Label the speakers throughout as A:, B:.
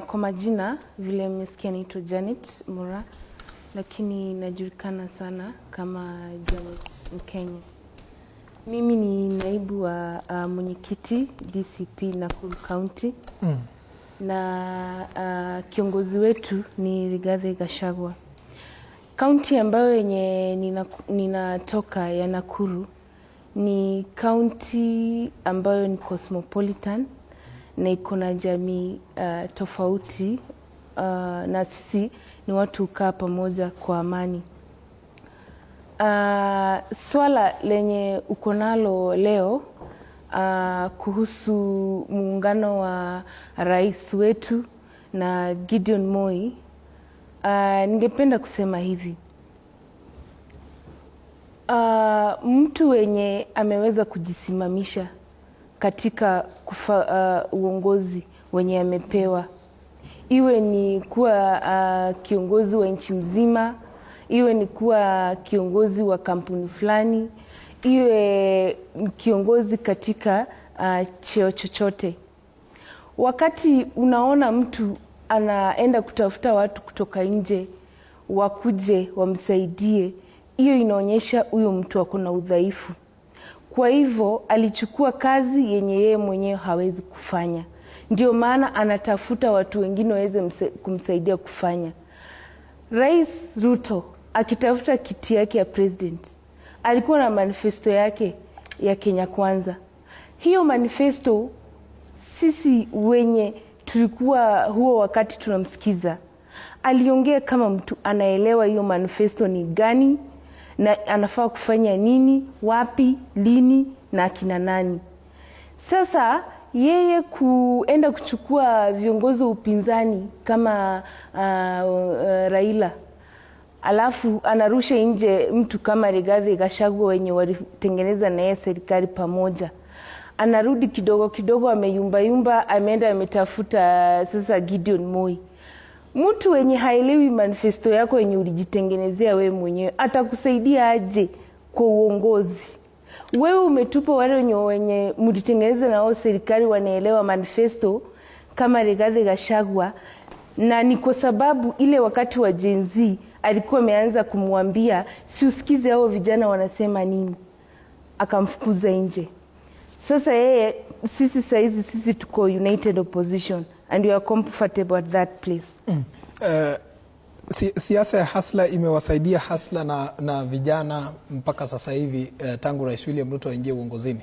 A: Kwa majina vile mmesikia naitwa Janet Mura, lakini najulikana sana kama Janet Mkenya. Mimi ni naibu wa mwenyekiti DCP Nakuru County. Na kiongozi wetu ni Rigathi Gachagua. County ambayo yenye ninatoka ya Nakuru ni county ambayo ni cosmopolitan na iko na jamii tofauti, na sisi ni watu ukaa pamoja kwa amani. Swala lenye uko nalo leo kuhusu muungano wa rais wetu na Gideon Moi, ningependa kusema hivi. Mtu wenye ameweza kujisimamisha katika uongozi wenye amepewa, iwe ni kuwa kiongozi wa nchi mzima, iwe ni kuwa kiongozi wa kampuni fulani, iwe kiongozi katika cheo chochote. Wakati unaona mtu anaenda kutafuta watu kutoka nje wakuje wamsaidie, hiyo inaonyesha huyo mtu ako na udhaifu. Kwa hivyo alichukua kazi yenye yeye mwenyewe hawezi kufanya. Ndio maana anatafuta watu wengine waweze kumsaidia kufanya. Rais Ruto akitafuta kiti yake ya president, alikuwa na manifesto yake ya Kenya Kwanza. Hiyo manifesto sisi wenye tulikuwa huo wakati tunamsikiza, aliongea kama mtu anaelewa hiyo manifesto ni gani na anafaa kufanya nini, wapi, lini na akina nani. Sasa yeye kuenda kuchukua viongozi wa upinzani kama Raila, alafu anarusha nje mtu kama Rigathi Gachagua wenye walitengeneza na yeye serikali pamoja. Anarudi kidogo kidogo, ameyumba, ameenda ametafuta sasa Gideon Moi. Mtu wenye haelewi manifesto yako wenye ulijitengenezea wewe mwenyewe atakusaidia aje kwa uongozi? Wewe umetupa wale wenye mlitengeneza na wao serikali wanaelewa manifesto kama Rigathi Gachagua, na ni kwa sababu ile wakati wa Gen Z alikuwa ameanza kumwambia si usikize hao vijana wanasema nini, akamfukuza nje. Sasa yeye, sisi saizi sisi tuko united opposition and we are comfortable at that place.
B: Siasa ya hasla imewasaidia hasla na vijana mpaka sasa hivi tangu Rais William Ruto aingie uongozini.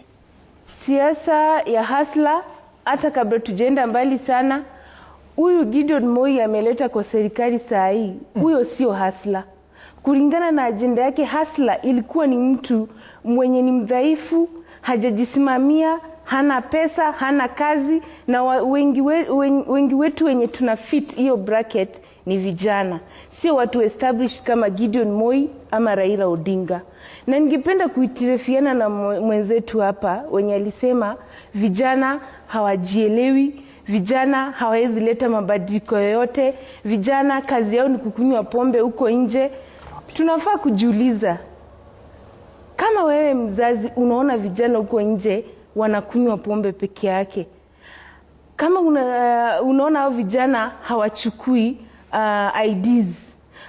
A: Siasa ya hasla, hata kabla tujaenda mbali sana, huyu Gideon Moi ameleta kwa serikali saa hii, huyo sio hasla. Kulingana na agenda yake, hasla ilikuwa ni mtu mwenye ni mdhaifu, hajajisimamia, hana pesa, hana kazi, na wengi wetu wenye tuna fit hiyo bracket ni vijana. Sio watu established kama Gideon Moi ama Raila Odinga. Na ningependa kuitirifiana na mwenzetu hapa wenye alisema vijana hawajielewi, vijana hawezi leta mabadiliko yoyote, vijana kazi yao ni kukunywa pombe huko nje. Tunafaa kujiuliza, kama wewe mzazi unaona vijana huko nje wanakunywa pombe peke yake, kama unaona hao vijana hawachukui IDs,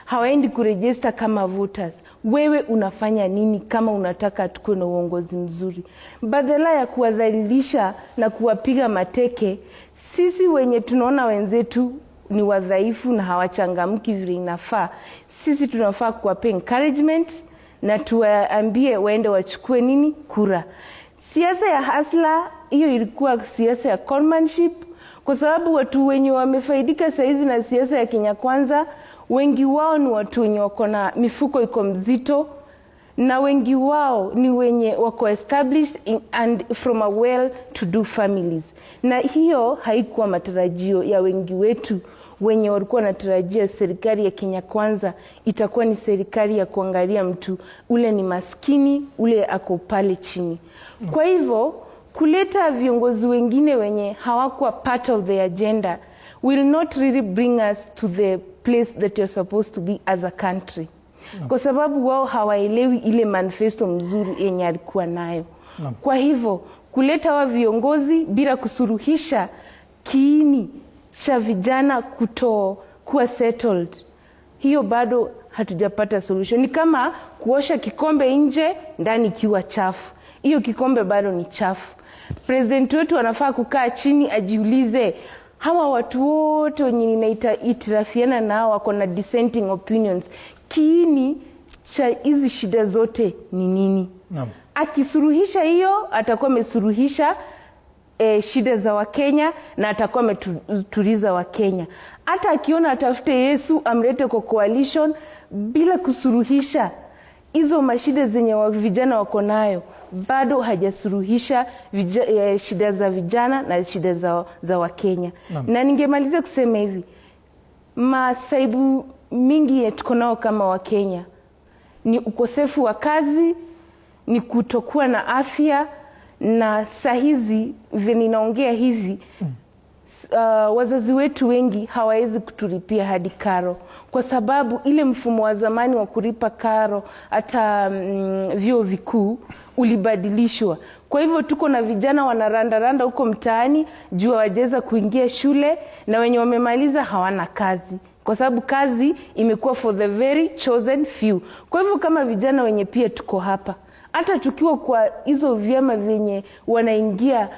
A: hawaendi kuregister kama voters, wewe unafanya nini kama unataka tukue na uongozi mzuri? Badala ya kuwadhalilisha na kuwapiga mateke, sisi wenye tunaona wenzetu ni wadhaifu na hawachangamki vile inafaa, sisi tunafaa kuwape encouragement na tuwaambie waende wachukue nini, kura. Siasa ya hasla, hiyo ilikuwa siasa ya conmanship, kwa sababu watu wenye wamefaidika saizi na siasa ya Kenya Kwanza, wengi wao ni watu wenye wako na mifuko iko mzito, na wengi wao ni wenye wako established and from a well-to-do families. Na hiyo haikuwa matarajio ya wengi wetu wenye walikuwa wanatarajia serikali ya Kenya Kwanza itakuwa ni serikali ya kuangalia mtu ule ni maskini, ule ako pale chini. Kwa hivyo kuleta viongozi wengine wenye hawakuwa part of the agenda will not really bring us to the place that you're supposed to be as a country. Kwa sababu wao hawaelewi ile manifesto mzuri yenye alikuwa nayo. Kwa hivyo kuleta wa viongozi bila kusuruhisha kiini cha vijana kuwa settled, hiyo bado hatujapata solution. Ni kama kuosha kikombe nje, ndani kiwa chafu. Hiyo kikombe bado ni chafu. President wetu anafaa kukaa chini ajiulize, hawa watu wote wenye ninaitirafiana nao wako na dissenting opinions, kiini cha hizi shida zote ni nini? Akisuruhisha hiyo, atakuwa amesuruhisha shida za Wakenya na atakuwa ametuliza Wakenya. Hata akiona atafute Yesu amlete kwa coalition bila kusuruhisha hizo mashida zenye vijana wako nayo, bado hajasuruhisha shida za vijana na shida za Wakenya. Na ningemaliza kusema hivi, masaibu mingi tuko nao kama Wakenya ni ukosefu wa kazi, ni kutokuwa na afya, na sahizi ninaongea hivi wazazi wetu wengi hawawezi kutulipia hadi karo, kwa sababu ile mfumo wa zamani wa kulipa karo hata vyuo vikuu ulibadilishwa. Kwa hivyo tuko na vijana wanarandaranda huko mtaani juu hawajaweza kuingia shule, na wenye wamemaliza hawana kazi, kwa sababu kazi imekuwa for the very chosen few. Kwa hivyo kama vijana wenye pia tuko hapa, hata tukiwa kwa hizo vyama vyenye wanaingia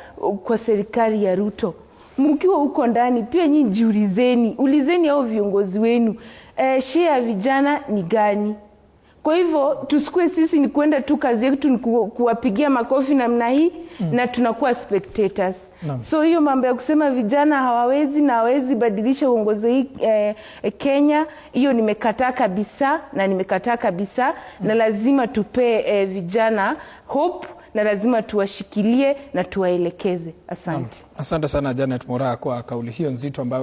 A: kwa serikali ya Ruto, mkiwa huko ndani pia nyinyi jiulizeni, ulizeni hao viongozi wenu, share ya vijana ni gani? Kwa hivyo tusikue sisi ni kwenda tu kazi yetu ni kuwapigia makofi namna hii na tunakuwa spectators. So hiyo mambo ya kusema vijana hawawezi na hawezi badilisha uongozi hii Kenya, hiyo nimekataa kabisa na lazima tupe vijana hope, na lazima tuwashikilie na tuwaelekeze. Asante.
B: Asante sana Janet Moraa kwa kauli hiyo nzito ambayo